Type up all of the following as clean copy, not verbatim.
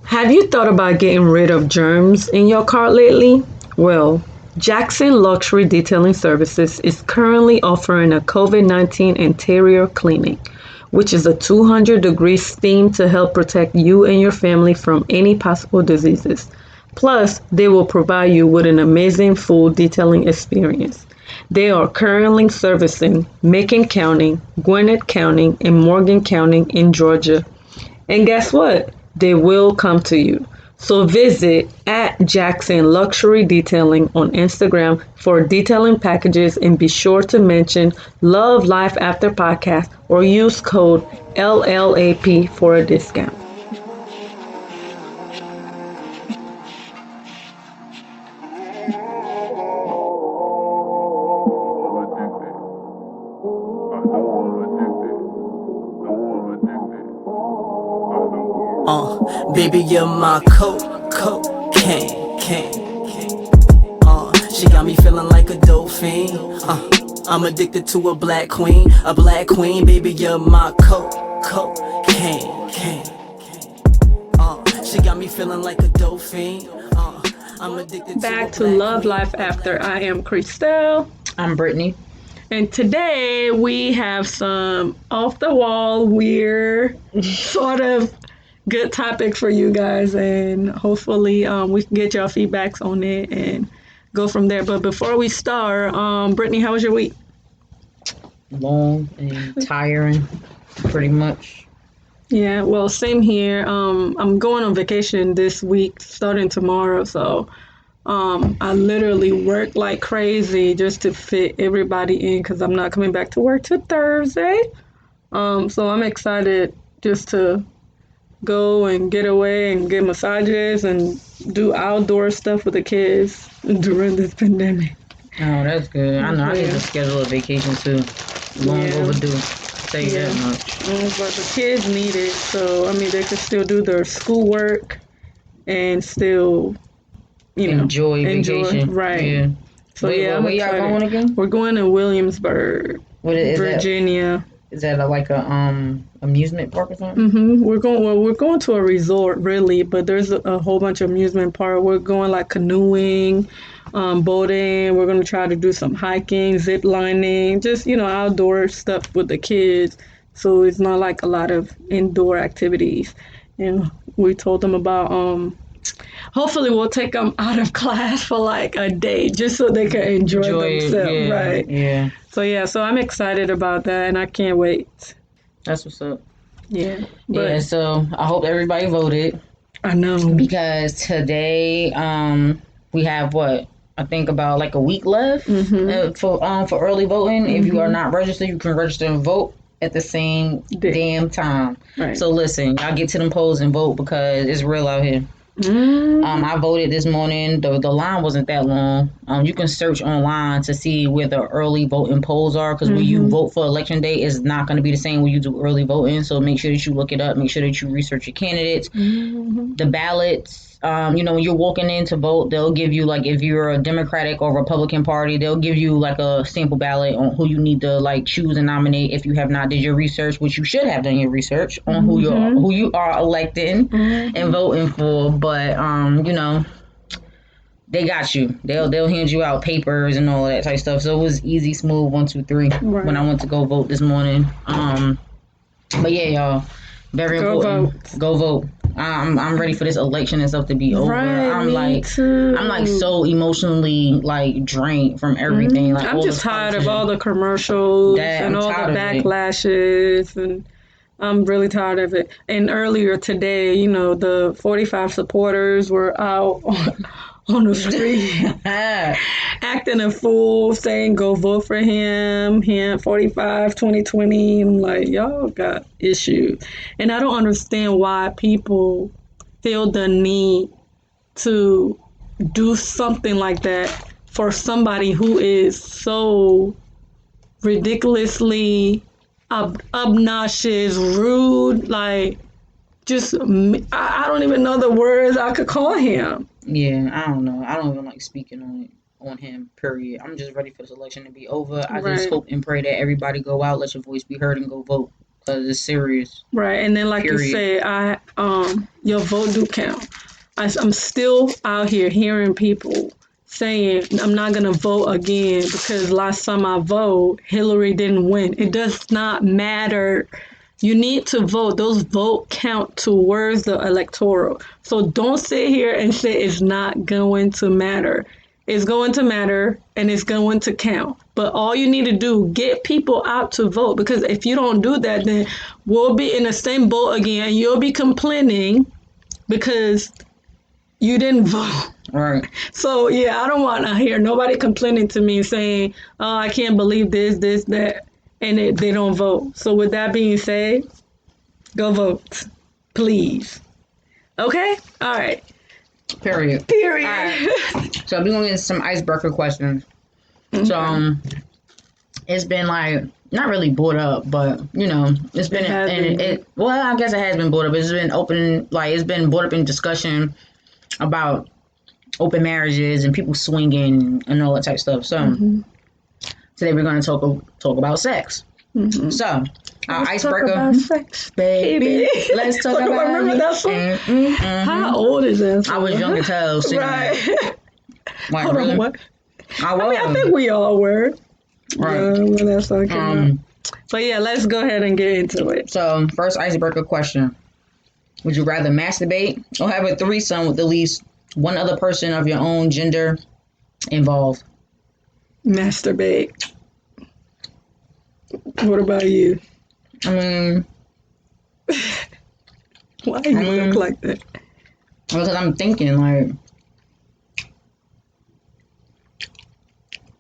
Have you thought about getting rid of germs in your car lately? Well, Jackson Luxury Detailing Services is currently offering a COVID-19 interior cleaning, which is a 200-degree steam to help protect you and your family from any possible diseases. Plus, they will provide you with an amazing full detailing experience. They are currently servicing Macon County, Gwinnett County, and Morgan County in Georgia. And guess what? They will come to you. So visit at Jackson Luxury Detailing on Instagram for detailing packages and be sure to mention Love Life After Podcast or use code LLAP for a discount. Baby, you're my cocaine. She got me feeling like a dolphin. I'm addicted to a black queen, baby, you're my cocaine. She got me feeling like a dolphin. I'm addicted Back to to a black Love queen. Life After. I am Christelle. I'm Brittany. And today we have some off the wall, weird, sort of good topic for you guys, and hopefully we can get y'all feedbacks on it and go from there. But before we start, Brittany, how was your week? Long and tiring, pretty much. Yeah, well, same here. I'm going on vacation this week, starting tomorrow, so I literally work like crazy just to fit everybody in because I'm not coming back to work till Thursday. So I'm excited just to go and get away and get massages and do outdoor stuff with the kids during this pandemic. Oh, that's good. I know I need to schedule a vacation too. Long Yeah. overdue. Tell you that much. But the kids need it, so I mean they can still do their schoolwork and still, Enjoy vacation. right? Yeah. So Wait, yeah, I'm where y'all excited. going again? We're going to Williamsburg, What is that? Virginia. Is that like a amusement park or something? We're going to a resort really, but there's a whole bunch of amusement park. We're going like canoeing, boating. We're gonna try to do some hiking, zip lining, just outdoor stuff with the kids. So it's not like a lot of indoor activities. And we told them about hopefully we'll take them out of class for like a day just so they can enjoy themselves, yeah, right? Yeah. So I'm excited about that and I can't wait. That's what's up. Yeah. Yeah, so I hope everybody voted I know. because today we have what I think about like a week left for early voting. If you are not registered, you can register and vote at the same damn time. Right. So listen, y'all get to them polls and vote because it's real out here. I voted this morning. The line wasn't that long. You can search online to see where the early voting polls are because when you vote for election day, it's not going to be the same when you do early voting. So make sure that you look it up. Make sure that you research your candidates. The ballots. When you're walking in to vote, they'll give you like if you're a Democratic or Republican Party, they'll give you like a sample ballot on who you need to like choose and nominate if you have not did your research, which you should have done your research on who you are electing and voting for. But they got you. They'll hand you out papers and all of that type of stuff. So it was easy, smooth, 1, 2, 3 when I went to go vote this morning. But yeah, y'all, very important. Vote. Go vote. I'm ready for this election and stuff to be over. Right, I'm me too. I'm like so emotionally like drained from everything. Like I'm just tired of all the commercials and all the backlashes and I'm really tired of it. And earlier today, the 45 supporters were out on the street acting a fool, saying go vote for him 45 2020. I'm like, y'all got issues. And I don't understand why people feel the need to do something like that for somebody who is so ridiculously obnoxious, rude, like just I don't even know the words I could call him. Yeah, I don't know. I don't even like speaking on him, period. I'm just ready for this election to be over. I just hope and pray that everybody go out, let your voice be heard, and go vote. because it's serious. Right, and then like you Period. said, your vote do count. I'm still out here hearing people saying I'm not gonna vote again because last time I vote, Hillary didn't win. It does not matter. You need to vote. Those vote count towards the electoral. So don't sit here and say it's not going to matter. It's going to matter and it's going to count. But all you need to do, get people out to vote. Because if you don't do that, then we'll be in the same boat again. You'll be complaining because you didn't vote. Right. So yeah, I don't want to hear nobody complaining to me saying, "Oh, I can't believe this, that," and they don't vote. So with that being said, go vote, please. Okay. All right. Period. Period. All right. So we're gonna get some icebreaker questions. So it's been like not really brought up, but it's been well, I guess it has been brought up. It's been open, like it's been brought up in discussion about open marriages and people swinging and all that type of stuff. So today we're going to talk about sex. So our Let's icebreaker, talk about sex, baby. Let's talk about remember it. that song? How old is that song? I was young as hell singing that. Right. Like, Hold really? on. What? I was. I think we all were. Right. When that song came out. But yeah, let's go ahead and get into it. So first icebreaker question: would you rather masturbate or have a threesome with at least one other person of your own gender involved? Masturbate. What about you? I mean, Why do you look like that? because I'm thinking like,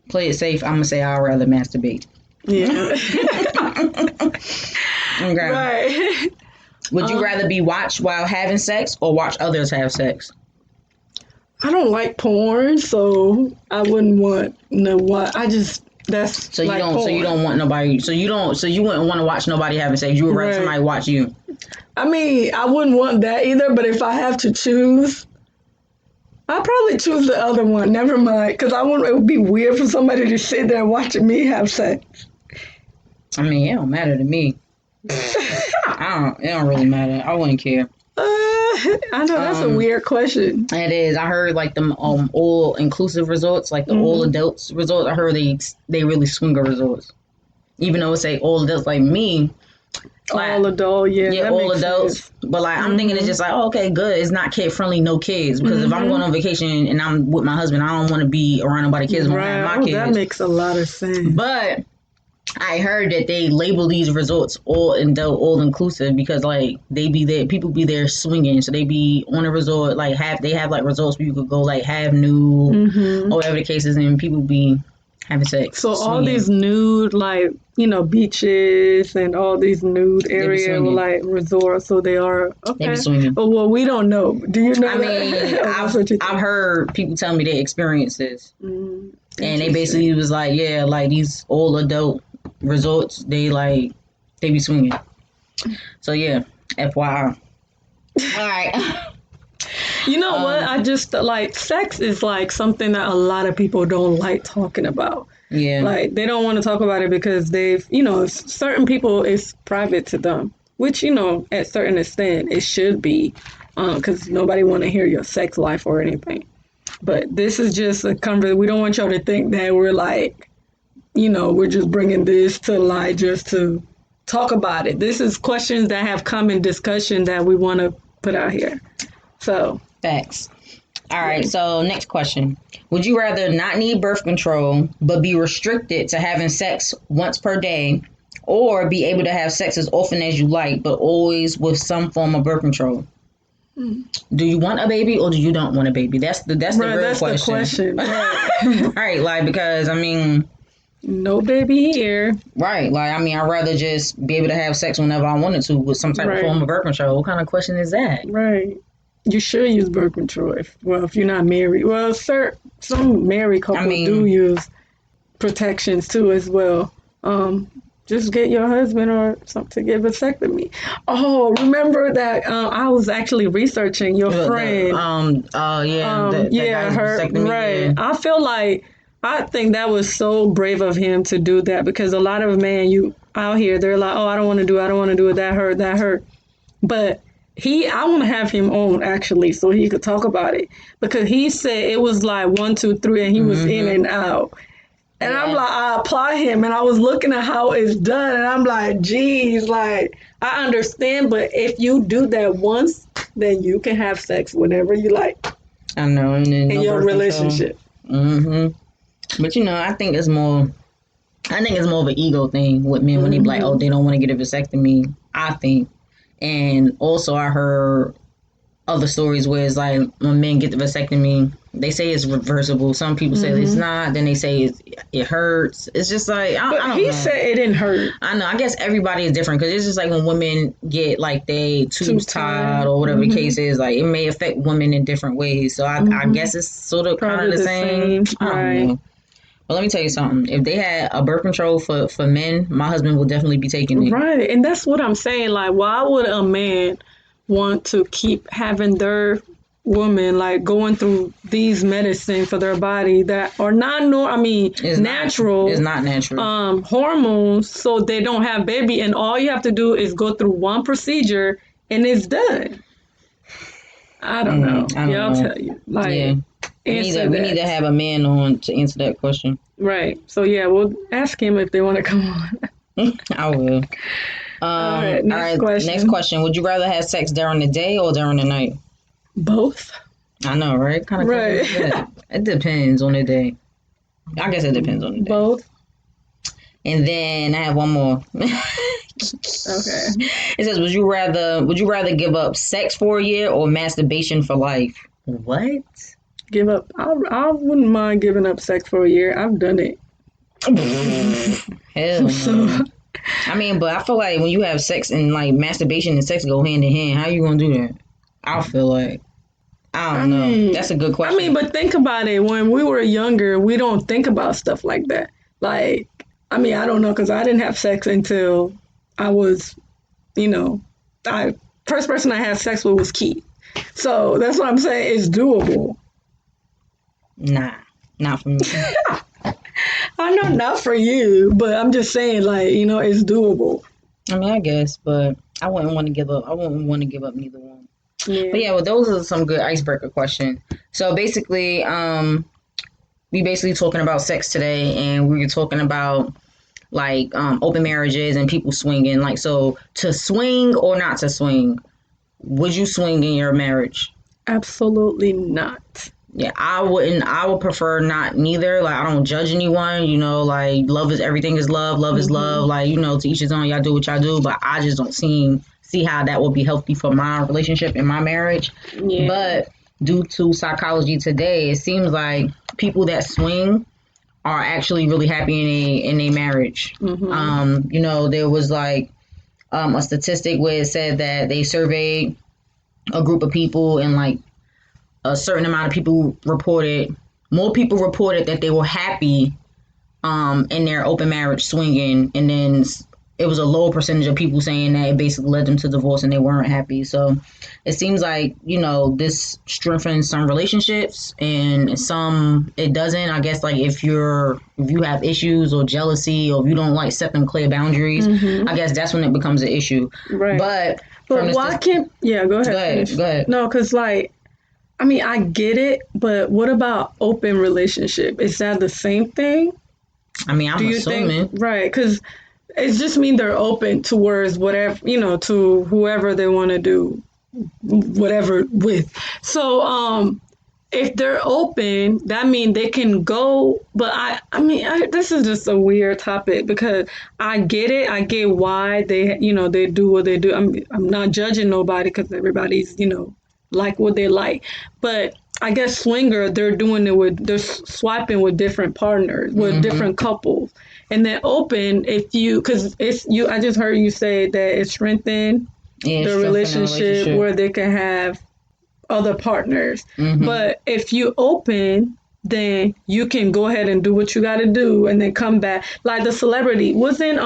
play it safe. I'm gonna say I'd rather masturbate. Yeah. Okay. Right. Would you rather be watched while having sex or watch others have sex? I don't like porn, so I wouldn't want that's So you like don't. porn. So you don't want nobody. So you don't. So you wouldn't want to watch nobody having sex. You would rather Right. somebody watch you. I mean, I wouldn't want that either, but if I have to choose, I'd probably choose the other one. Never mind, because it would be weird for somebody to sit there watching me have sex. I mean, it don't matter to me. It don't really matter. I wouldn't care. I know that's a weird question. It is. I heard like the all inclusive resorts, like the all adults resorts. I heard they really swinger resorts. Even though it say all adults, like me. Like, All adult, yeah. Yeah, that all makes adults. sense. But like I'm thinking it's just like, oh, okay, good. It's not kid friendly, no kids. Because if I'm going on vacation and I'm with my husband, I don't want to be around nobody's kids. I want to have my kids. That makes a lot of sense. But I heard that they label these resorts all adult, all inclusive because like they be there, people be there swinging, so they be on a resort like they have like resorts where you could go like have nude or whatever the case is, and people be having sex. So swinging. all these nude beaches and all these nude areas like resorts, so they are okay. They be swinging. Oh well, we don't know. Do you know? I mean, I've heard people tell me their experiences, and they basically was like, yeah, like these all adult resorts, they be swinging. So yeah, FYI. All right. You know what? I just like sex is like something that a lot of people don't like talking about. Yeah. Like they don't want to talk about it because certain people it's private to them, which at certain extent it should be, because nobody want to hear your sex life or anything. But this is just a conversation. We don't want y'all to think that we're like, we're just bringing this to light just to talk about it. This is questions that have come in discussion that we want to put out here. So facts. All right. So next question: would you rather not need birth control but be restricted to having sex once per day, or be able to have sex as often as you like but always with some form of birth control? Do you want a baby or do you don't want a baby? That's the real question. Right. Right. Like because I mean. No baby here. Right. Like, I mean, I'd rather just be able to have sex whenever I wanted to with some type of form of birth control. What kind of question is that? Right. You should use birth control if you're not married. Well, some married couples do use protections too as well. Just get your husband or something to get vasectomy. Oh, remember that I was actually researching your friend. Her right. Yeah. I think that was so brave of him to do that because a lot of men, out here, they're like, oh, I don't want to do it. I don't want to do it. That hurt. That hurt. But I want to have him on actually, so he could talk about it because he said it was like 1, 2, 3, and he was in and out. And I'm like, I applaud him, and I was looking at how it's done, and I'm like, geez, like I understand, but if you do that once, then you can have sex whenever you like. I know, and then in your relationship. But you know, I think it's more of an ego thing with men when they be like, oh, they don't want to get a vasectomy. I think, and also I heard other stories where it's like when men get the vasectomy, they say it's reversible. Some people say it's not. Then they say it hurts. It's just like I don't know. Said it didn't hurt. I know. I guess everybody is different because it's just like when women get like they tubes tied or whatever the case is. Like it may affect women in different ways. So I guess it's sort of kind of the same. I don't know. But let me tell you something. If they had a birth control for men, my husband would definitely be taking it. Right, and that's what I'm saying. Like, why would a man want to keep having their woman like going through these medicines for their body that are not it's natural. It's not natural. Hormones, so they don't have baby, and all you have to do is go through one procedure and it's done. I don't know. I'll tell you. Like, yeah. We need to have a man on to answer that question. Right. So yeah, we'll ask him if they want to come on. I will. All right, next question. Would you rather have sex during the day or during the night? Both. I know, right? Kind of right. It depends on the day. I guess it depends on the day. Both. And then I have one more. Okay. It says, would you rather give up sex for a year or masturbation for life? What? Give up. I wouldn't mind giving up sex for a year. I've done it. Hell no. I mean, but I feel like when you have sex and like masturbation and sex go hand in hand, how you gonna do that? I feel like I don't know. That's a good question. But think about it. When we were younger, we don't think about stuff like that. Like, I don't know, because I didn't have sex until I was, first person I had sex with was Keith. So that's what I'm saying. It's doable. Nah, not for me. I know not for you, but I'm just saying, like, it's doable. I mean, I guess, but I wouldn't want to give up. I wouldn't want to give up neither one. Yeah. But yeah, well, those are some good icebreaker questions. So basically, we basically talking about sex today, and we were talking about like open marriages and people swinging. Like, so to swing or not to swing, would you swing in your marriage? Absolutely not. Yeah, I wouldn't. I would prefer not neither. Like, I don't judge anyone, like love is everything is love. Love is love. Like, to each his own, y'all do what y'all do. But I just don't see how that would be healthy for my relationship and my marriage. Yeah. But due to psychology today, it seems like people that swing are actually really happy in a marriage. There was like a statistic where it said that they surveyed a group of people and like a certain amount of people more people reported that they were happy in their open marriage swinging, and then it was a lower percentage of people saying that it basically led them to divorce and they weren't happy. So it seems like, this strengthens some relationships and some it doesn't. I guess like if you have issues or jealousy or if you don't like set them clear boundaries, I guess that's when it becomes an issue. Right. But why can't, go ahead. Go ahead. No, because like, I get it, but what about open relationship? Is that the same thing? I'm assuming. Right, because it just means they're open towards whatever, to whoever they want to do whatever with. So, if they're open, that means they can go. But this is just a weird topic because I get it. I get why they do what they do. I'm not judging nobody because everybody's, like what they like. But I guess swinger, they're swiping with different partners, with different couples. And then open, because I just heard you say that it strengthened the relationship where they can have other partners. But if you open, then you can go ahead and do what you got to do and then come back. Like the celebrity wasn't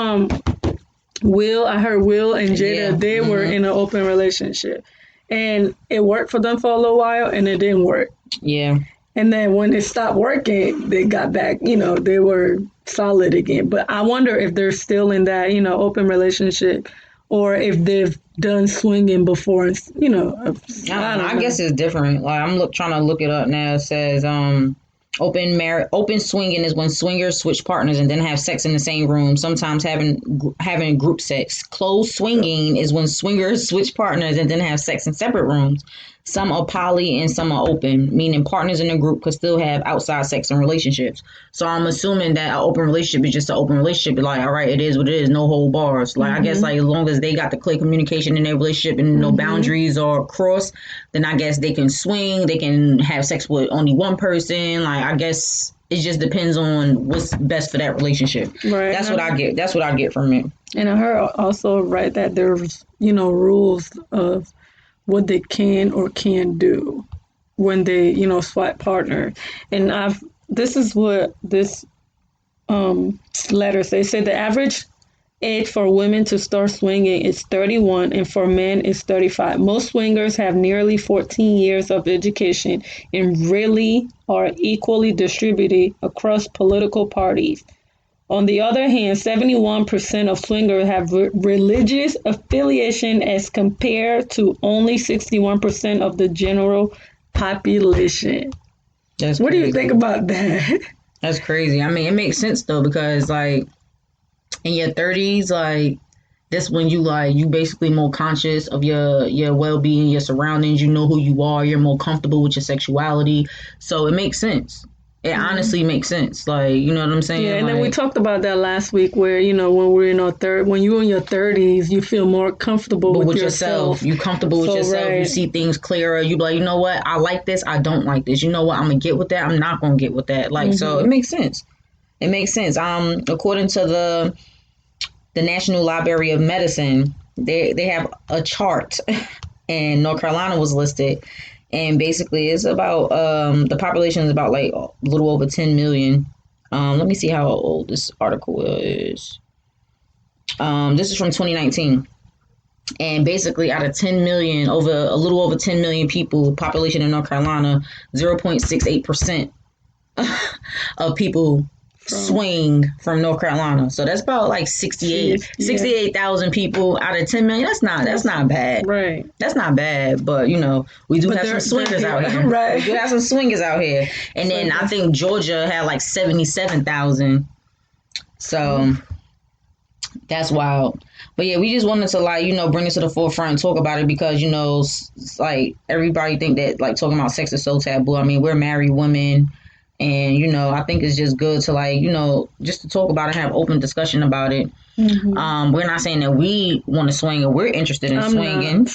Will. I heard Will and Jada. They were in an open relationship, and it worked for them for a little while, and it didn't work. Yeah. And then when it stopped working, they got back, they were solid again. But I wonder if they're still in that, open relationship or if they've done swinging before. And, I don't I know. guess it's different. Like trying to look it up now. It says open swinging is when swingers switch partners and then have sex in the same room, sometimes having group sex. Closed swinging is when swingers switch partners and then have sex in separate rooms. Some are poly and some are open, meaning partners in a group could still have outside sex and relationships. So I'm assuming that an open relationship is just an open relationship. Like, all right, it is what it is, no hold bars. Like, I guess, like, as long as they got the clear communication in their relationship and no boundaries are crossed, then I guess they can swing, they can have sex with only one person. Like, I guess it just depends on what's best for that relationship. Right. That's what I get. That's what I get from it. And I heard also, right, that there's, rules of what they can or can't do when they, swap partner. And this is what this letter says. They said the average age for women to start swinging is 31 and for men is 35. Most swingers have nearly 14 years of education and really are equally distributed across political parties. On the other hand, 71% of swingers have religious affiliation as compared to only 61% of the general population. That's What do you crazy. think about that? That's crazy. I mean, it makes sense though because like in your 30s, like that's when you basically more conscious of your well-being, your surroundings. You know who you are. You're more comfortable with your sexuality. So it makes sense. It honestly makes sense. Like, you know what I'm saying? Yeah, and then we Like, talked about that last week where, when we're in our when you're in your 30s, you feel more comfortable but with with yourself. yourself, you comfortable with So, yourself. You right. see things clearer. You be like, you know what? I like this. I don't like this. You know what? I'm gonna get with that. I'm not gonna get with that. Like, so it makes sense. It makes sense. According to the National Library of Medicine, they have a chart, and North Carolina was listed, and basically it's about the population is about like a little over 10 million. Let me see how old this article is. This is from 2019. And basically, out of 10 million, over a little over 10 million people, population in North Carolina, 0.68% of people swing from North Carolina. So that's about like 68,000 people out of 10 million. That's not bad. Right. That's not bad, but we do have some swingers out here. Right. We do have some swingers out here. And then I think Georgia had like 77,000. So that's wild. But yeah, we just wanted to bring it to the forefront and talk about it because like everybody think that like talking about sex is so taboo. I mean, we're married women, and I think it's just good to just to talk about it, have open discussion about it. We're not saying that we want to swing or we're interested in swinging,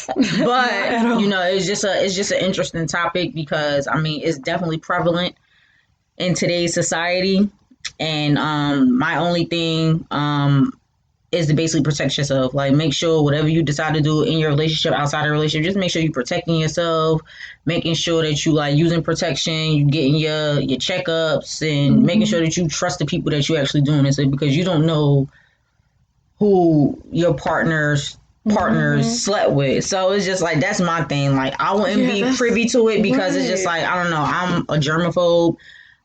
but it's just an interesting topic because I mean it's definitely prevalent in today's society, and my only thing is to basically protect yourself. Like, make sure whatever you decide to do in your relationship, outside of the relationship, just make sure you're protecting yourself, making sure that you like using protection, you getting your checkups, and making sure that you trust the people that you're actually doing this with because you don't know who your partners slept with. So it's just like that's my thing. Like, I wouldn't be privy to it because it's just like I don't know. I'm a germaphobe.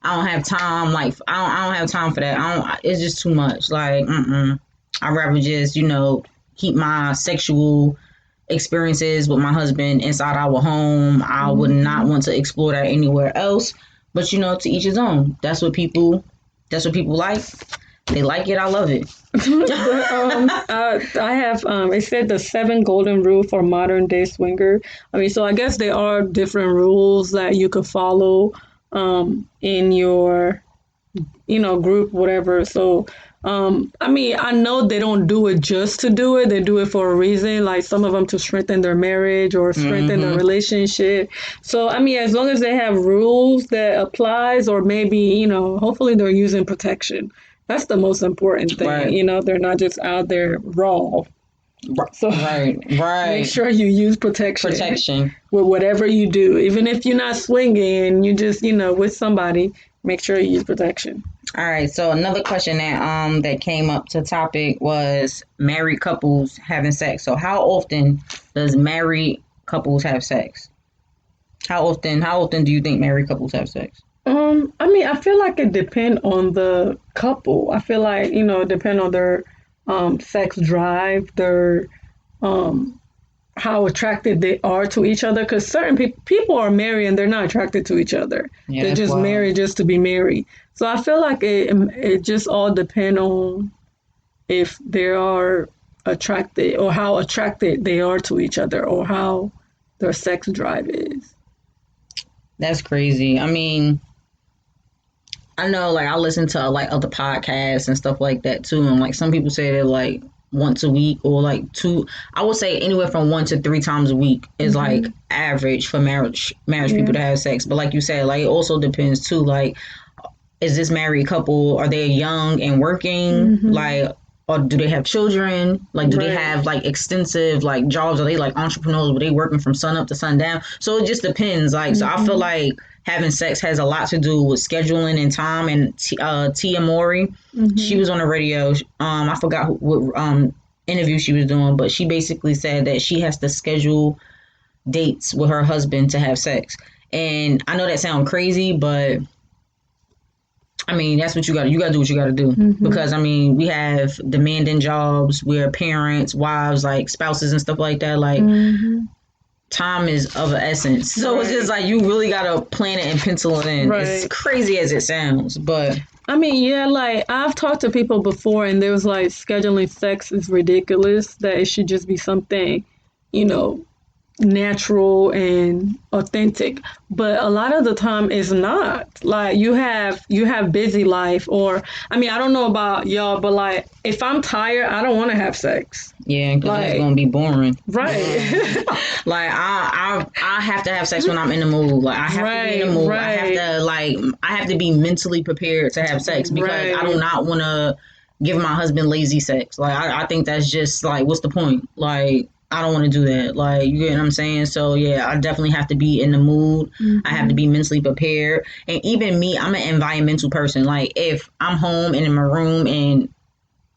I don't have time. Like, I don't have time for that. It's just too much. Like, I'd rather just, keep my sexual experiences with my husband inside our home. I would not want to explore that anywhere else. But, to each his own. That's what people like. They like it. I love it. I have, it said the 7 golden rule for modern day swinger. I mean, so I guess there are different rules that you could follow in your, group, whatever. So, I mean, I know they don't do it just to do it. They do it for a reason, like some of them to strengthen their marriage or strengthen their relationship. So, I mean, as long as they have rules that applies or maybe, hopefully they're using protection. That's the most important thing. Right. They're not just out there raw. So right. make sure you use Protection. with whatever you do. Even if you're not swinging, you just, with somebody, make sure you use protection. All right. So another question that came up to topic was married couples having sex. So how often does married couples have sex? How often? How often do you think married couples have sex? I mean, I feel like it depend on the couple. I feel like, it depend on their sex drive, their um how attracted they are to each other, because certain people are married and they're not attracted to each other. Yeah, They're that's just wild. married just to be married. So I feel like it just all depend on if they are attracted, or how attracted they are to each other, or how their sex drive is. That's crazy. I mean, I know, like, I listen to like other podcasts and stuff like that too, and like some people say that like once a week or like two. I would say anywhere from 1 to 3 times a week is like average for marriage Yeah. people to have sex. But like you said, like it also depends too. Like, is this married couple? Are they young and working? Like, or do they have children? Like, do they Right. have like extensive like jobs? Are they like entrepreneurs? Were they working from sun up to sundown? So it just depends. Like, so I feel like having sex has a lot to do with scheduling and time. And Tia Mori, she was on the radio. I forgot what interview she was doing, but she basically said that she has to schedule dates with her husband to have sex. And I know that sounds crazy, but I mean, that's what you got. You got to do what you got to do, because I mean, we have demanding jobs. We're parents, wives, like spouses and stuff like that. Like, time is of an essence. So it's just like you really got to plan it and pencil it in. As Right. crazy as it sounds, but I mean, yeah, like I've talked to people before, and there was like scheduling sex is ridiculous. That it should just be something, you know, natural and authentic. But a lot of the time it's not. Like you have busy life, or I mean, I don't know about y'all, but like if I'm tired, I don't want to have sex. yeah, because it's Like gonna be boring. right. Like I have to have sex when I'm in the mood. Like I have to be in the mood. I have to I have to be mentally prepared to have sex, because I do not want to give my husband lazy sex. Like I think that's just like, what's the point? Like I don't want to do that. Like, you get what I'm saying? So yeah, I definitely have to be in the mood. I have to be mentally prepared. And even me, I'm an environmental person. Like if I'm home and in my room and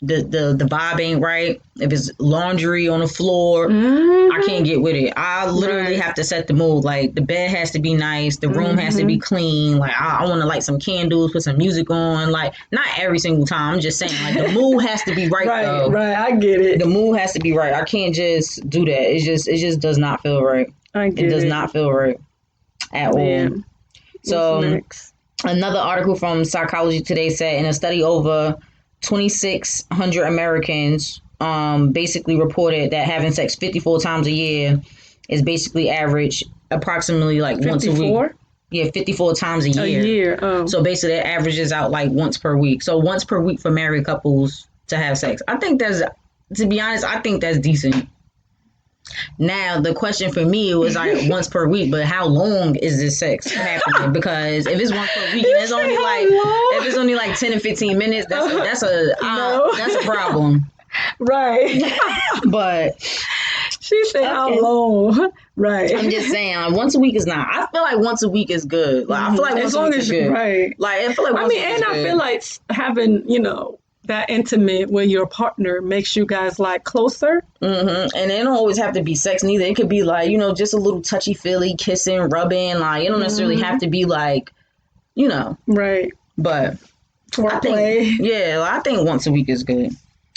the vibe ain't right, if it's laundry on the floor, I can't get with it. I literally have to set the mood. Like the bed has to be nice, the room has to be clean. Like I want to light some candles, put some music on. Like not every single time. I'm just saying, like the mood has to be right, though. Right, I get it. The mood has to be right. I can't just do that. It just does not feel right. I get It does not feel right at all. So next? another article from Psychology Today said in a study over 2,600 Americans basically reported that having sex 54 times a year is basically average, approximately like once a week. 54? Yeah, 54 times a year. A year. Oh. So basically it averages out like once per week. So once per week for married couples to have sex. I think that's, to be honest, I think that's decent. Now the question for me was like once per week, but how long is this sex happening? Because if it's once per week and it's only like if it's only like 10 and 15 minutes, that's a problem. Right. But She said how long? Right. I'm just saying, like, once a week is not. I feel like once a week is good. Like I feel like as once a long week as is good. right. Like I feel like I once mean, a week and is I good. feel like having, that intimate with your partner makes you guys like closer. And it don't always have to be sex neither. It could be like, just a little touchy feely, kissing, rubbing. Like it don't necessarily have to be like, Right. But Foreplay. I think once a week is good.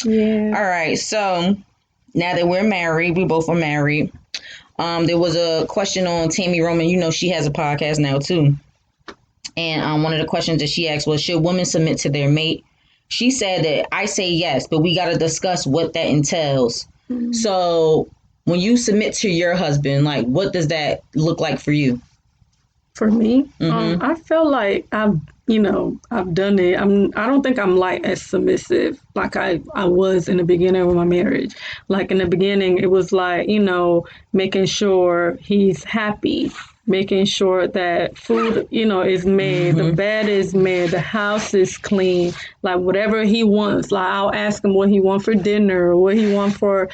Yeah. All right, so now that we're married, we both are married. There was a question on Tammy Roman. She has a podcast now too. And one of the questions that she asked was, should women submit to their mate? She said that I say yes, but we got to discuss what that entails. So when you submit to your husband, like, what does that look like for you? For me, I feel like I've done it. I don't think I'm like as submissive like I was in the beginning of my marriage. Like in the beginning, it was like, making sure he's happy, making sure that food, is made, the bed is made, the house is clean, like whatever he wants. Like I'll ask him what he wants for dinner, what he wants for,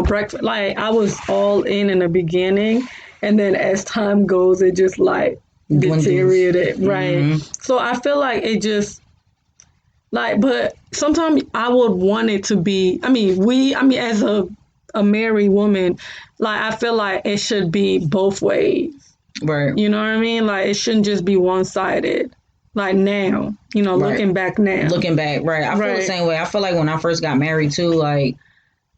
breakfast. Like I was all in the beginning. And then as time goes, it just like deteriorated. Right. So I feel like it just like, but sometimes I would want it to be, as a married woman, like I feel like it should be both ways. Right. You know what I mean? Like, it shouldn't just be one-sided. Like, now, Right. looking back now. Looking back, right. I feel the Right. same way. I feel like when I first got married too, like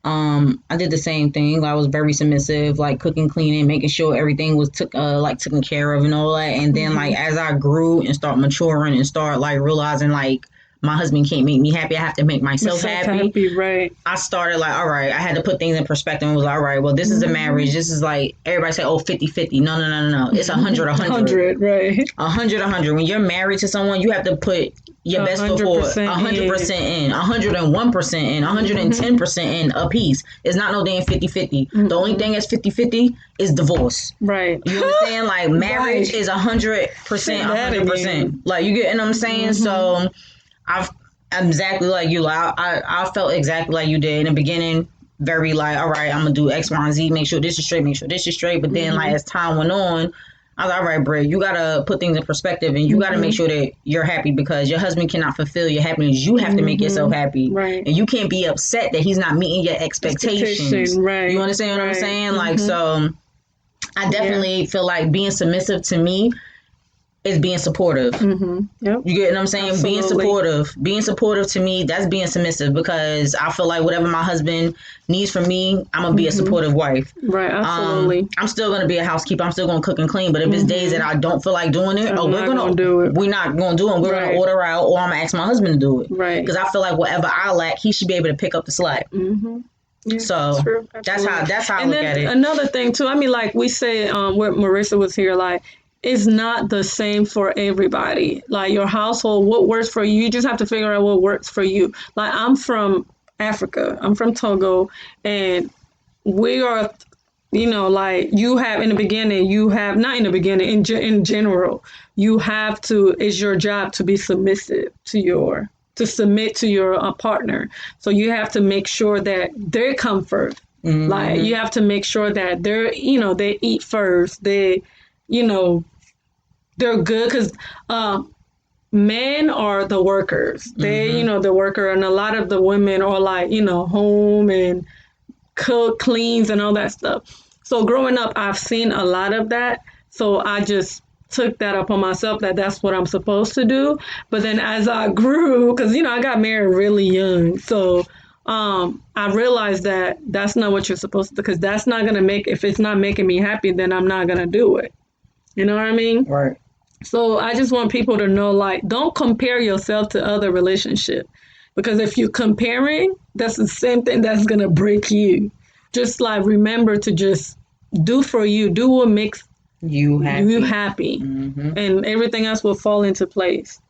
I did the same thing. I was very submissive, like cooking, cleaning, making sure everything was taken care of and all that. And then like as I grew and start maturing and start like realizing like my husband can't make me happy, I have to make myself happy. Right. I started like, all right, I had to put things in perspective and was like, all right, well, this is a marriage. This is like, everybody say, oh, 50-50. No, no, no, no, no. It's 100, 100, right. 100, 100. When you're married to someone, you have to put your best foot forward. 100% in, 101% in, 110% in a piece. It's not no damn 50-50. The only thing that's 50-50 is divorce. Right. You understand? Like, marriage Right. is 100%, 100%. Like, you get what I'm saying? So, I'm exactly like you. Like, I felt exactly like you did in the beginning. Very like, all right, I'm gonna do X, Y, and Z. Make sure this is straight. Make sure this is straight. But then, like as time went on, I was like, all right, Britt, you gotta put things in perspective, and you gotta make sure that you're happy because your husband cannot fulfill your happiness. You have to make yourself happy, Right. and you can't be upset that he's not meeting your expectations. Right. You understand what I'm saying? Like, so I definitely feel like being submissive to me is being supportive. Yep. You get what I'm saying? Absolutely. Being supportive to me, that's being submissive because I feel like whatever my husband needs from me, I'm gonna be a supportive wife. Right. Absolutely. I'm still gonna be a housekeeper. I'm still gonna cook and clean. But if it's days that I don't feel like doing it, I'm not gonna do it. we're not gonna do it. We're gonna order out, or I'm gonna ask my husband to do it. Right. Because I feel like whatever I lack, he should be able to pick up the slack. Yeah, So true. that's how I And look then at it. another thing too, I mean, like we said, where Marissa was here, like it's not the same for everybody. Like your household, what works for you, you just have to figure out what works for you. Like I'm from Africa, I'm from Togo, and we are, like you have in the beginning, you have not in the beginning, in general, you have to. It's your job to be submissive to submit to your partner. So you have to make sure that their comfort, like you have to make sure that they eat first. You know, they're good because men are the workers. They, the worker, and a lot of the women are like, home and cook, cleans, and all that stuff. So growing up, I've seen a lot of that. So I just took that upon myself that that's what I'm supposed to do. But then as I grew, because I got married really young, so I realized that that's not what you're supposed to do because that's not gonna if it's not making me happy, then I'm not gonna do it. You know what I mean? Right. So I just want people to know, like, don't compare yourself to other relationships because if you're comparing, that's the same thing that's gonna break you. Just like remember to just do for you, do what makes You happy, and everything else will fall into place.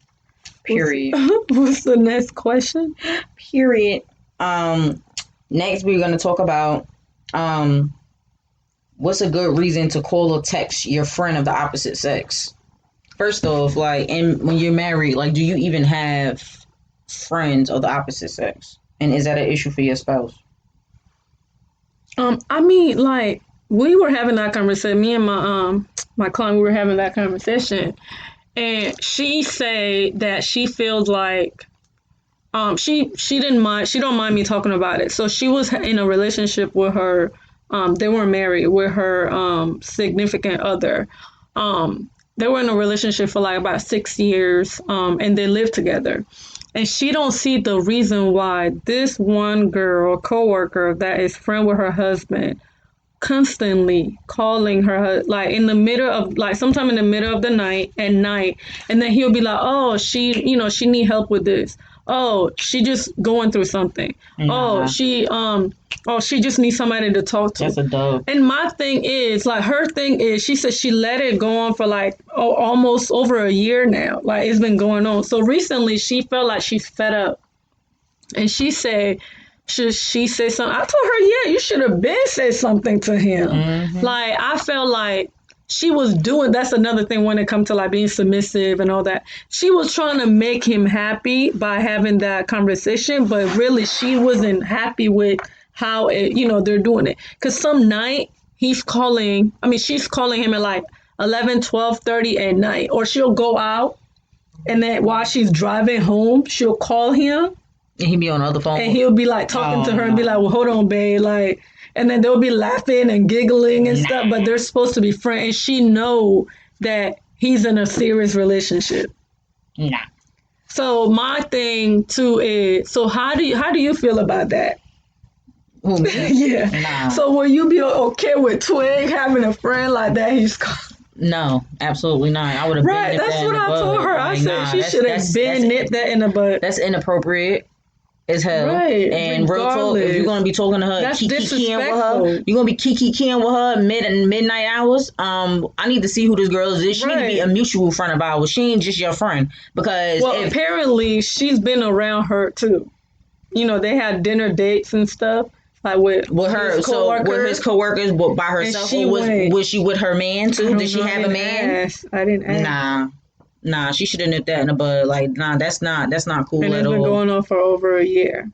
Period. What's the next question? Period. Next we're gonna talk about what's a good reason to call or text your friend of the opposite sex? First off, like, and when you're married, like, do you even have friends of the opposite sex? And is that an issue for your spouse? I mean, like, we were having that conversation. Me and my client, we were having that conversation, and she said that she feels like she didn't mind. She don't mind me talking about it. So she was in a relationship with her. They were married with her significant other. They were in a relationship for like about 6 years, and they lived together. And she don't see the reason why this one girl, coworker that is friend with her husband, constantly calling her like in the middle of like sometime in the middle of the night at night, and then he'll be like, oh, she need help with this, oh, she just going through something, she just needs somebody to talk to. That's a dub. And my thing is like her thing is she said she let it go on for like almost over a year now, like it's been going on. So recently she felt like she's fed up, and she said she said something. I told her, yeah, you should have been said something to him. Like, I felt like she was doing, that's another thing when it comes to like being submissive and all that. She was trying to make him happy by having that conversation, but really she wasn't happy with how they're doing it. Because some night she's calling him at like 11, 12:30 at night, or she'll go out and then while she's driving home, she'll call him. And he'd be on the other phone. And he'll be like talking to her and be like, well, hold on, babe. Like, and then they'll be laughing and giggling and stuff, but they're supposed to be friends, and she know that he's in a serious relationship. Nah. So my thing too is, so how do you feel about that? Who, me? Yeah. Nah. So will you be okay with Twig having a friend like that? No, absolutely not. I would have Right. been nipped That's that in what the I bud. told her. I Like, said nah, she should have been nipped that in the butt. That's inappropriate as hell. Right. And real talk, if you're gonna be talking to her, That's kiki with disrespectful. her, you're gonna be kiki with her midnight hours. I need to see who this girl is. She need to be Right. a mutual friend of ours. She ain't just your friend because Well, apparently she's been around her too. You know, they had dinner dates and stuff, like with her, his so coworkers. with his coworkers, but by herself, she or went. was she with her man I too? don't Did she know, have a man? I didn't ask. Nah, she should have nipped that in the bud. Like, nah, that's not cool And at it's been all. going on for over a year.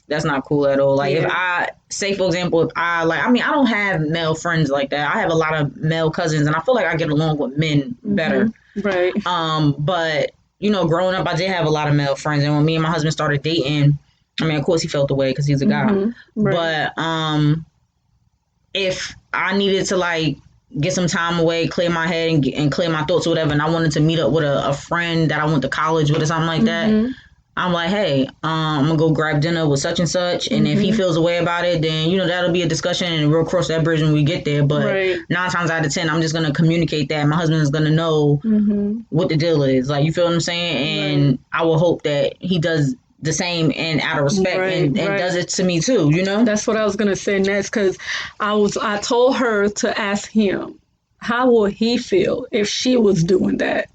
That's not cool at all. Like, Yeah. if I say, for example, if I like, I mean, I don't have male friends like that. I have a lot of male cousins, and I feel like I get along with men better. Right. But you know, growing up, I did have a lot of male friends, and when me and my husband started dating, I mean, of course, he felt the way because he's a guy. Right. But if I needed to like get some time away, clear my head and clear my thoughts or whatever, and I wanted to meet up with a friend that I went to college with or something like that, I'm like, hey, I'm gonna go grab dinner with such and such, and if he feels a way about it, then you know that'll be a discussion, and we'll cross that bridge when we get there. But 9 times out of 10, I'm just gonna communicate that my husband is gonna know what the deal is. Like, you feel what I'm saying? And I will hope that he does the same and out of respect and does it to me too. You know? That's what I was gonna say next, because I told her to ask him how will he feel if she was doing that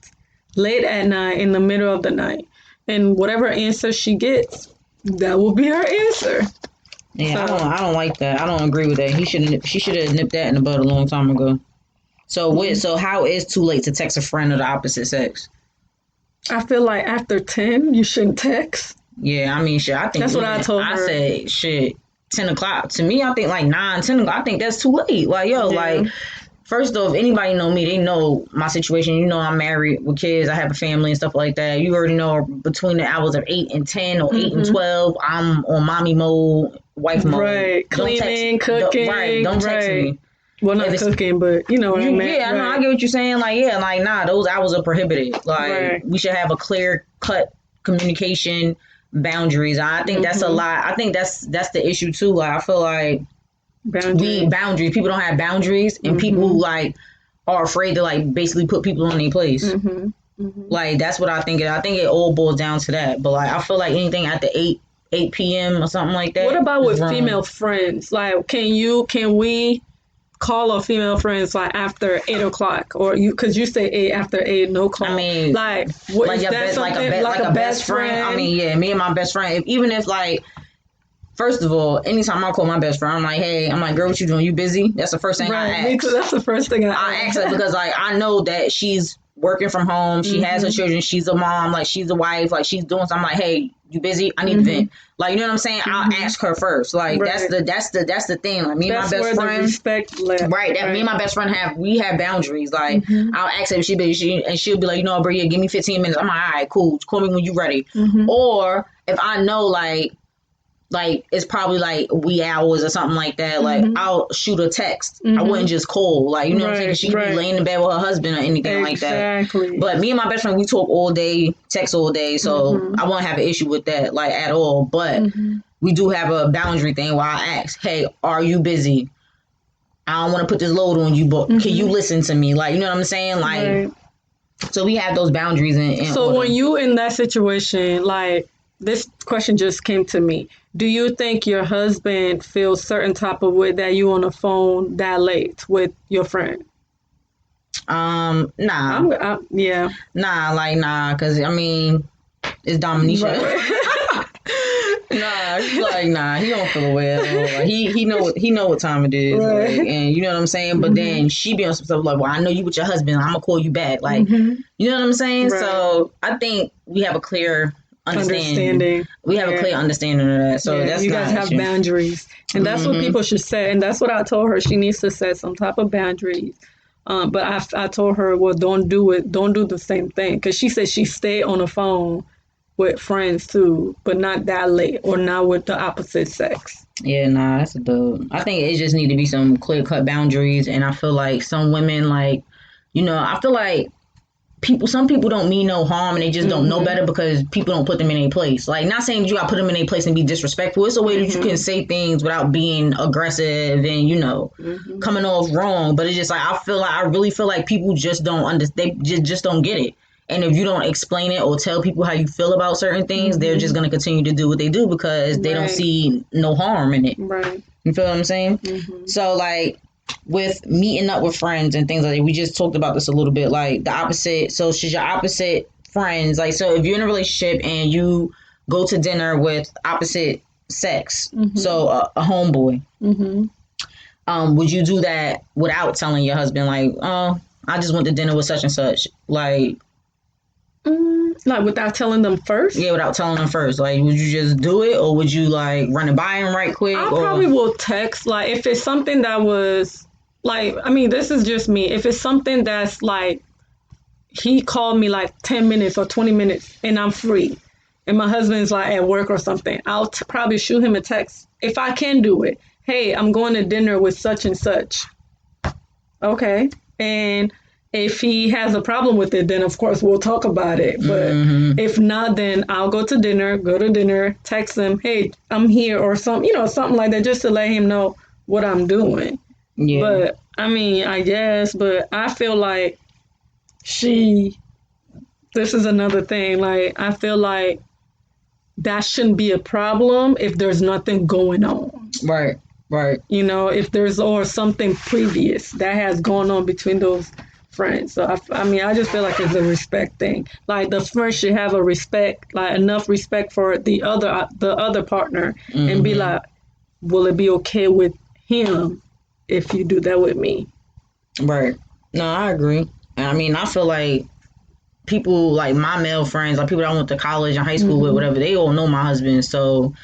late at night in the middle of the night. And whatever answer she gets, that will be her answer. Yeah, so, I don't like that. I don't agree with that. She should have nipped that in the bud a long time ago. So so how is too late to text a friend of the opposite sex? I feel like after 10, you shouldn't text. Yeah, I mean, shit. I think that's what I told her. I said, shit, 10 o'clock. To me, I think like 9, 10 o'clock. I think that's too late. Like, yo, like. First off, anybody know me, they know my situation. You know I'm married with kids. I have a family and stuff like that. You already know between the hours of 8 and 10 or 8 and 12, I'm on mommy mode, wife mode. Right. Cleaning, cooking. Don't text me. Well, not cooking, but you know what I mean. Yeah, I know. I get what you're saying. Like, yeah, like, nah, those hours are prohibited. Like, we should have a clear cut communication boundaries. I think that's a lot. I think that's the issue too. Like, I feel like boundaries. People don't have boundaries, and people who like are afraid to like basically put people in their place. Like, that's what I think. I think it all boils down to that. But like, I feel like anything after 8 p.m. or something like that. What about with female friends? Like, can we call our female friends like after 8 o'clock, or because you say 8 after 8, no call. I mean, like a best friend. I mean, yeah, me and my best friend. Even if like. First of all, anytime I call my best friend, I'm like, hey, girl, what you doing? You busy? That's the first thing I ask. Me too. That's the first thing I ask her because, like, I know that she's working from home. She has her children. She's a mom. Like, she's a wife. Like, she's doing something. I'm like, hey, you busy? I need to vent. Like, you know what I'm saying? I'll ask her first. Like, that's the thing. Like, me and my best friend. The respect left. Right. Me and my best friend we have boundaries. Like, I'll ask her if she'll be like, you know, bro, yeah, give me 15 minutes. I'm like, all right, cool. Call me when you're ready. Or if I know, like it's probably like wee hours or something like that. Like, I'll shoot a text. I wouldn't just call. Like, you know what I'm saying? She could be laying in bed with her husband or anything like that. But me and my best friend, we talk all day, text all day. So I won't have an issue with that, like, at all. But we do have a boundary thing where I ask, hey, are you busy? I don't want to put this load on you, but can you listen to me? Like, you know what I'm saying? Like, so we have those boundaries in so order. When you in that situation, like, this question just came to me. Do you think your husband feels certain type of way that you on the phone that late with your friend? Nah. Yeah. Nah, because, I mean, it's Dominisha. Nah, he don't feel away at all. Like, he know what time it is. Right. Like, and you know what I'm saying? But then she be on some stuff like, well, I know you with your husband. I'm going to call you back. Like, you know what I'm saying? Right. So I think we have a clear understanding. We have a clear understanding of that. So that's you guys have boundaries, and that's what people should set. And that's what I told her. She needs to set some type of boundaries. But I told her, well, don't do it. Don't do the same thing, because she said she stayed on the phone with friends too, but not that late or not with the opposite sex. Yeah, nah, that's a dub. I think it just need to be some clear cut boundaries, and I feel like some women, like, I feel like some people don't mean no harm, and they just don't know better because people don't put them in a place. Like, not saying that you got to put them in a place and be disrespectful. It's a way that you can say things without being aggressive and coming off wrong. But it's just like I really feel like people just don't understand. They just don't get it. And if you don't explain it or tell people how you feel about certain things, they're just going to continue to do what they do because they don't see no harm in it. Right. You feel what I'm saying? So, like, with meeting up with friends and things like that, we just talked about this a little bit, like the opposite. So she's your opposite friends. Like, so if you're in a relationship and you go to dinner with opposite sex, so a homeboy, would you do that without telling your husband, like, oh, I just went to dinner with such and such? Like without telling them first? Yeah, without telling them first. Like, would you just do it, or would you like run it by him right quick? I probably will text. Like, if it's something that was like, I mean, this is just me. If it's something that's like, he called me like 10 minutes or 20 minutes and I'm free, and my husband's like at work or something, I'll probably shoot him a text if I can do it. Hey, I'm going to dinner with such and such. Okay. And if he has a problem with it, then of course we'll talk about it. But if not, then I'll go to dinner, text him, hey, I'm here, or something like that, just to let him know what I'm doing. Yeah. But I mean, I guess, but I feel like this is another thing. Like, I feel like that shouldn't be a problem if there's nothing going on. Right. If there's or something previous that has gone on between those friends. So I mean, I just feel like it's a respect thing. Like, the friends should have enough respect for the other partner, and be like, will it be okay with him if you do that with me? Right. No, I agree. And I mean, I feel like people, like my male friends, like people that I went to college and high school with, whatever, they all know my husband, so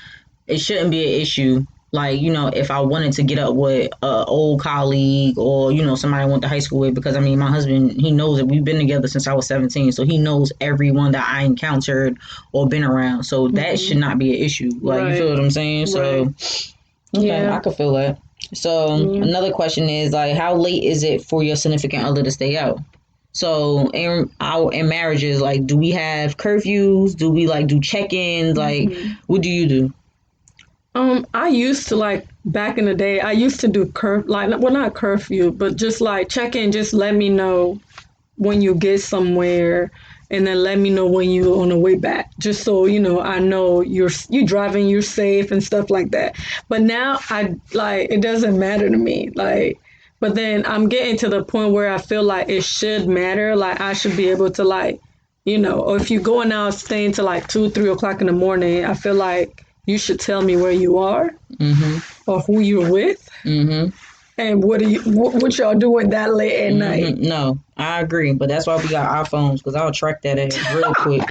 it shouldn't be an issue. Like, if I wanted to get up with an old colleague or, somebody I went to high school with, because I mean, my husband, he knows that we've been together since I was 17. So he knows everyone that I encountered or been around. So that should not be an issue. Like, right. You feel what I'm saying? Right. So, okay, yeah. I could feel that. So another question is, like, how late is it for your significant other to stay out? So in marriages, like, do we have curfews? Do we do check-ins? Like, what do you do? I used to, like, back in the day, I used to do not curfew, but just like check in, just let me know when you get somewhere, and then let me know when you're on the way back, just so I know you're driving, you're safe and stuff like that. But now it doesn't matter to me, like. But then I'm getting to the point where I feel like it should matter. Like, I should be able to, like, or if you're going out staying till like 2-3 o'clock in the morning, I feel like you should tell me where you are, or who you're with, and what y'all doing that late at night. No, I agree, but that's why we got our phones, because I'll track that ass real quick.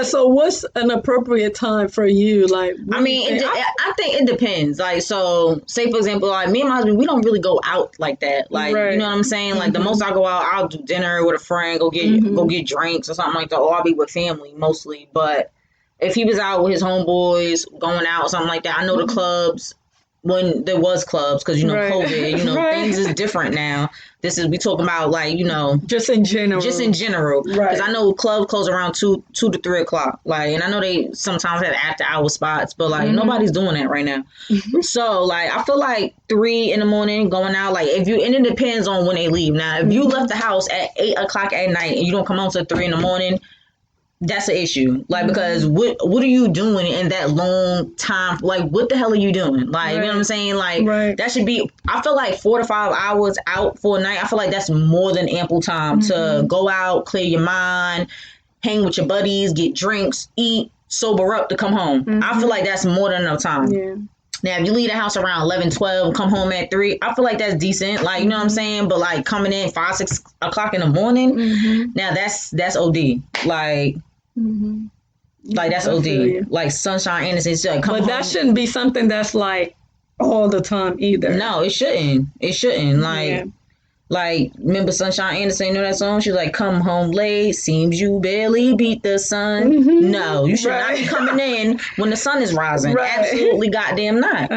So what's an appropriate time for you? Like, I mean, I think it depends. Like, so say for example, like me and my husband, we don't really go out like that. Like, right. You know what I'm saying? Like, the most I go out, I'll do dinner with a friend, go get drinks or something like that, or I'll be with family mostly. But if he was out with his homeboys, going out, something like that, I know the clubs, when there was clubs, because right. COVID, right. Things is different now. We talking about, like, just in general, right? Because I know clubs close around 2 to 3 o'clock, like, and I know they sometimes have after hour spots, but like nobody's doing that right now. So like, I feel like 3 in the morning going out, like, and it depends on when they leave. Now, if you left the house at 8 o'clock at night and you don't come home till 3 in the morning, that's an issue. Like, because what are you doing in that long time? Like, what the hell are you doing? Like, right. You know what I'm saying? Like, right. That should be, I feel like 4 to 5 hours out for a night, I feel like that's more than ample time to go out, clear your mind, hang with your buddies, get drinks, eat, sober up to come home. I feel like that's more than enough time. Yeah. Now, if you leave the house around 11, 12, come home at 3, I feel like that's decent. Like, you know what I'm saying? But like, coming in 5, 6 o'clock in the morning, now that's OD. Like, like, that's OD. Like, sunshine, innocence. Like, but that shouldn't be something that's like all the time either. No, it shouldn't. Like, Like, remember Sunshine Anderson, you know that song? She's like, come home late, seems you barely beat the sun. No, you should not be coming in when the sun is rising. Right. Absolutely goddamn not.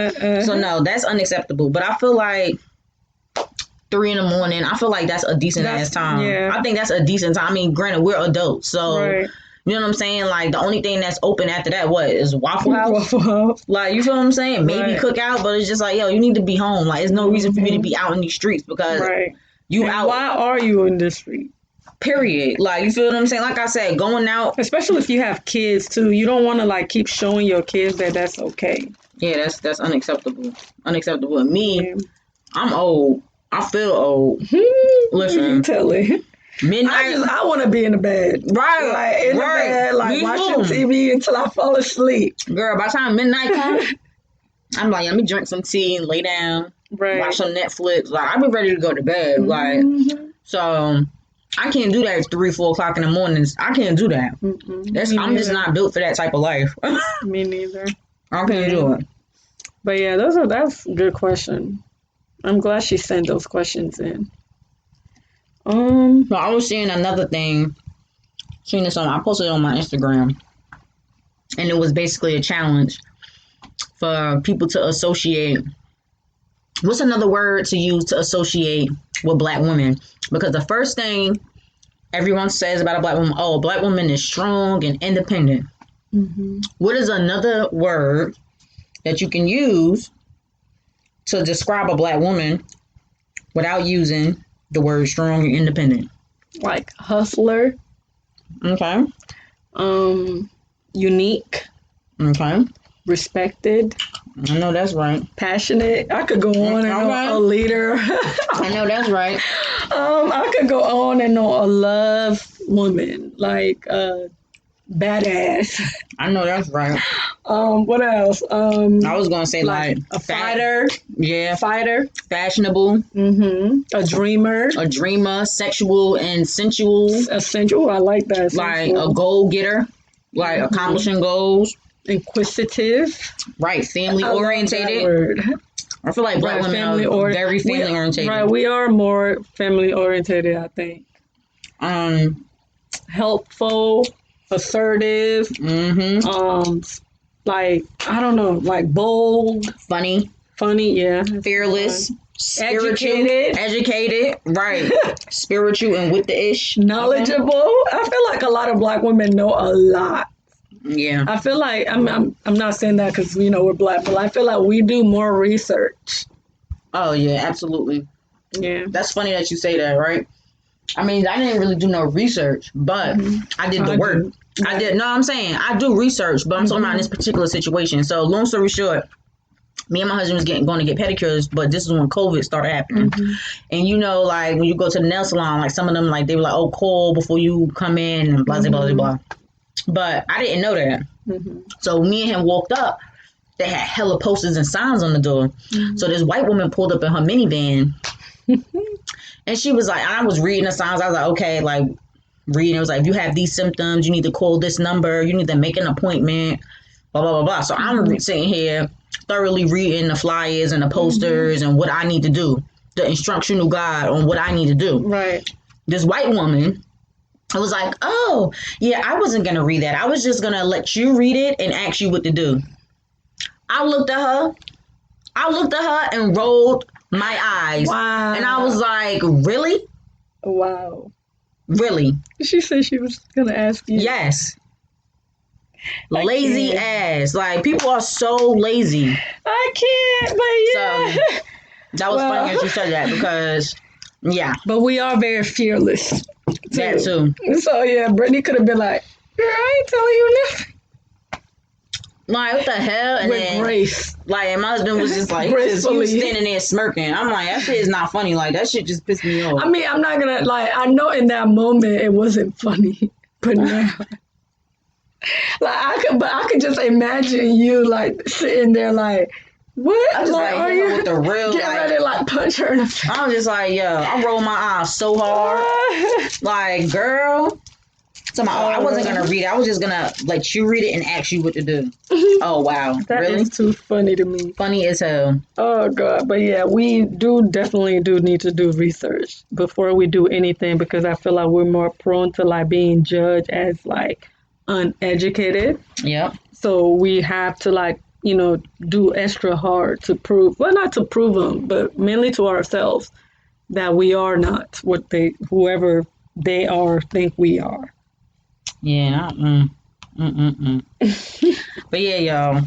So no, that's unacceptable. But I feel like 3 in the morning, I feel like that's a decent ass time. Yeah. I think that's a decent time. I mean, granted, we're adults, so Right. you know what I'm saying? Like, the only thing that's open after that, what, is Waffle House? Waffle House. Like, you feel what I'm saying? Maybe Right. Cookout, but it's just like, yo, you need to be home. Like, there's no reason for you to be out in these streets because Right. you And out. why are you in the street? Period. Like, you feel what I'm saying? Like I said, going out. Especially if you have kids too. You don't want to like keep showing your kids that that's okay. Yeah, that's unacceptable. Unacceptable. And me, Yeah. I'm old. I feel old. Listen, Tell it. midnight. I want to be in the bed. Right. Like in right. the bed, like Me watching too. TV until I fall asleep. Girl, by the time midnight comes, I'm like, let me drink some tea and lay down, Right. watch some Netflix. Like, I be ready to go to bed. Like, so I can't do that at 3, 4 o'clock in the mornings. I can't do that. I'm just not built for that type of life. Me neither. I can't do it. But yeah, that's a good question. I'm glad she sent those questions in. So I was seeing another thing. Seeing this I posted it on my Instagram, and it was basically a challenge for people to associate. What's another word to use to associate with black women? Because the first thing everyone says about a black woman, oh, a black woman is strong and independent. What is another word that you can use to describe a black woman without using the word strong and independent? Like hustler, Okay. unique, Okay. respected, I know that's right. passionate. I could go on and on. A leader. I know that's right. I could go on and on. A love woman, like badass. I know that's right. What else? I was gonna say like a fighter. Yeah. Fighter. Fashionable. A dreamer. A dreamer. Sexual and sensual. Essential. I like that. Like a goal getter. Like accomplishing goals. Inquisitive. Right. Family I love that orientated. word. I feel like black women are very family orientated. Right. We are more family orientated, I think. Helpful, assertive, like I don't know, like bold, funny, yeah, fearless, spiritual, educated, right, spiritual and with the ish, knowledgeable. I feel like a lot of black women know a lot. Yeah, I feel like I'm not saying that because we're black, but I feel like we do more research. Oh yeah, absolutely. Yeah, that's funny that you say that, right? I mean, I didn't really do no research, but I did the work. I did. No, I'm saying I do research, but I'm talking about in this particular situation. So, long story short, me and my husband was going to get pedicures, but this is when COVID started happening. And like when you go to the nail salon, like some of them, like they were like, "Oh, call before you come in," and blah blah blah blah. But I didn't know that. So me and him walked up. They had hella posters and signs on the door. So this white woman pulled up in her minivan. And she was like, I was reading the signs. I was like, okay, like reading. It was like, if you have these symptoms, you need to call this number. You need to make an appointment, blah, blah, blah, blah. So I'm sitting here thoroughly reading the flyers and the posters and what I need to do, the instructional guide on what I need to do. Right. This white woman, I was like, oh, yeah, I wasn't going to read that. I was just going to let you read it and ask you what to do. I looked at her and rolled my eyes. Wow. And I was like, really? Wow. Really? She said she was going to ask you. Yes. Lazy ass. Like, people are so lazy. I can't, but yeah. So, that was funny that you said that because, yeah. But we are very fearless. That too. So, yeah, Brittany could have been like, girl, I ain't telling you nothing. Like, what the hell? And With then, grace. Like, and my husband was just like, he was standing there smirking. I'm like, that shit is not funny. Like, that shit just pissed me off. I mean, I'm not gonna, like, I know in that moment it wasn't funny, but now. Like, I could just imagine you, like, sitting there, like, what? I just like, are you with the real, get ready to, like, punch her in the face. I was just like, yo, I rolled my eyes so hard. Like, girl. So I wasn't gonna read it. I was just gonna let you read it and ask you what to do. Oh wow, That really? is too funny to me. Funny as hell. Oh God, but yeah, we definitely do need to do research before we do anything because I feel like we're more prone to like being judged as like uneducated. Yep. So we have to like do extra hard to prove, well, not to prove them, but mainly to ourselves that we are not what whoever they are think we are. Yeah. But yeah, y'all.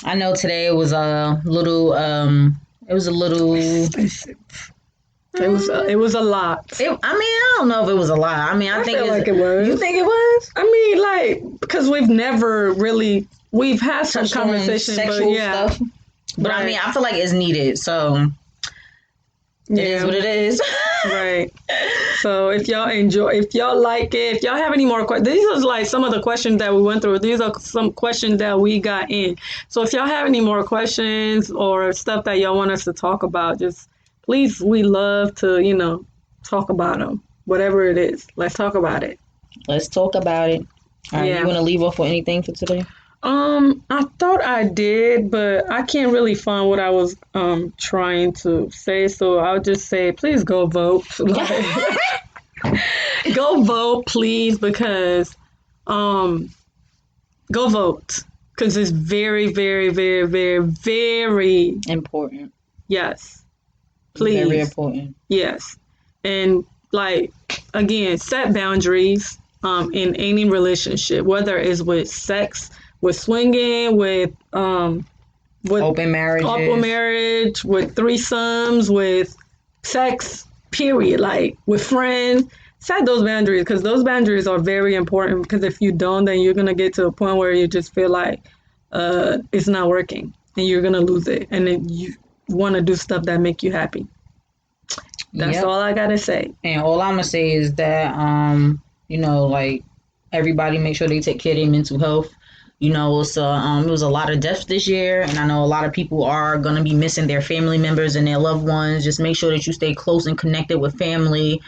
I know today was a little. It was a little. It was a lot. I don't know if it was a lot. I mean, I think feel like it was. You think it was? I mean, like because we've never really we've had some Touched on conversation, but sexual yeah, stuff. But I right. mean, I feel like it's needed. So it is what it is. Right. So if y'all like it, if y'all have any more questions, these are like some of the questions that we went through. These are some questions that we got in. So if y'all have any more questions or stuff that y'all want us to talk about, just please, we love to, talk about them. Whatever it is, let's talk about it. Let's talk about it. All right, Yeah. you want to leave off with anything for today? I thought I did, but I can't really find what I was trying to say. So I'll just say, please go vote. Like, go vote, please, because um, go vote because it's very, very, very, very, very Important. yes. Please, very important. Yes, and like again, set boundaries in any relationship, whether it's with sex, with swinging, with Open marriages. open marriage, with threesomes, with sex, period. Like with friends, set those boundaries because those boundaries are very important. Because if you don't, then you're gonna get to a point where you just feel like it's not working, and you're gonna lose it, and then you want to do stuff that make you happy. That's all I gotta say. And all I'm gonna say is that like everybody make sure they take care of their mental health. You know, it's it was a lot of deaths this year, and I know a lot of people are gonna be missing their family members and their loved ones. Just make sure that you stay close and connected with family.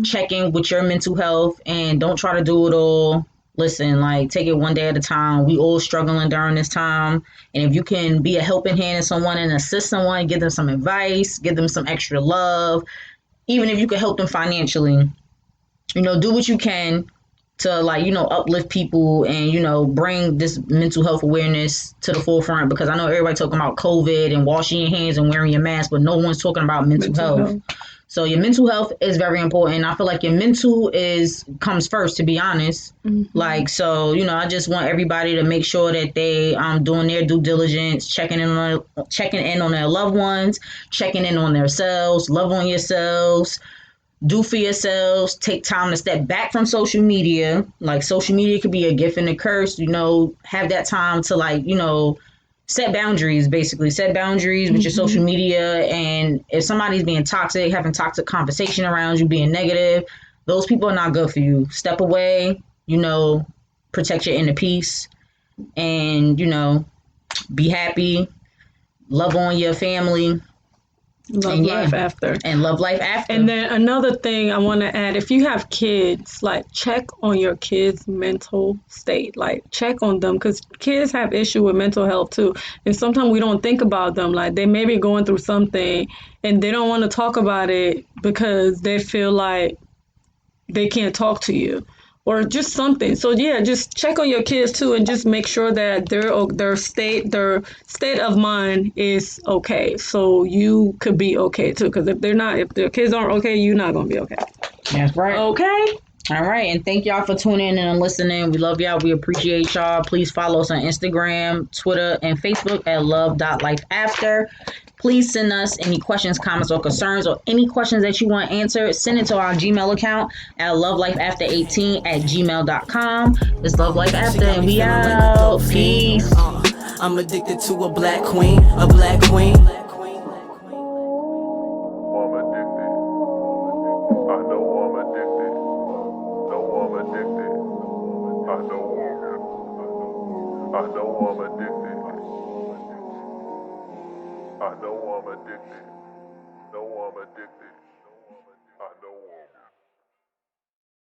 Check in with your mental health, and don't try to do it all. Listen, like take it one day at a time. We all struggling during this time, and if you can be a helping hand to someone and assist someone, give them some advice, give them some extra love, even if you can help them financially, do what you can to like, uplift people and, bring this mental health awareness to the forefront because I know everybody talking about COVID and washing your hands and wearing your mask, but no one's talking about mental health. So your mental health is very important. I feel like your mental comes first, to be honest. Like, so, I just want everybody to make sure that they doing their due diligence, checking in on their loved ones, checking in on themselves, love on yourselves, do for yourselves, take time to step back from social media. Like social media could be a gift and a curse, have that time to like, set boundaries, basically set boundaries with your social media. And if somebody's being toxic, having toxic conversation around you, being negative, those people are not good for you. Step away, protect your inner peace and, be happy, love on your family. Love life after. And love life after. And then another thing I want to add, if you have kids, like check on your kids' mental state. Like check on them because kids have issue with mental health too. And sometimes we don't think about them. Like they may be going through something and they don't want to talk about it because they feel like they can't talk to you or just something. So yeah, just check on your kids too and just make sure that their state of mind is okay. So you could be okay too. Because if their kids aren't okay, you're not gonna be okay. That's right. Okay. All right, and thank y'all for tuning in and listening. We love y'all. We appreciate y'all. Please follow us on Instagram, Twitter, and Facebook at love.lifeafter. Please send us any questions, comments, or concerns, or any questions that you want answered. Send it to our Gmail account at lovelifeafter18@gmail.com. It's Love Life After, and we out. Peace. I'm addicted to a black queen, a black queen. I know I'm addicted. I know I'm addicted. No, I'm addicted.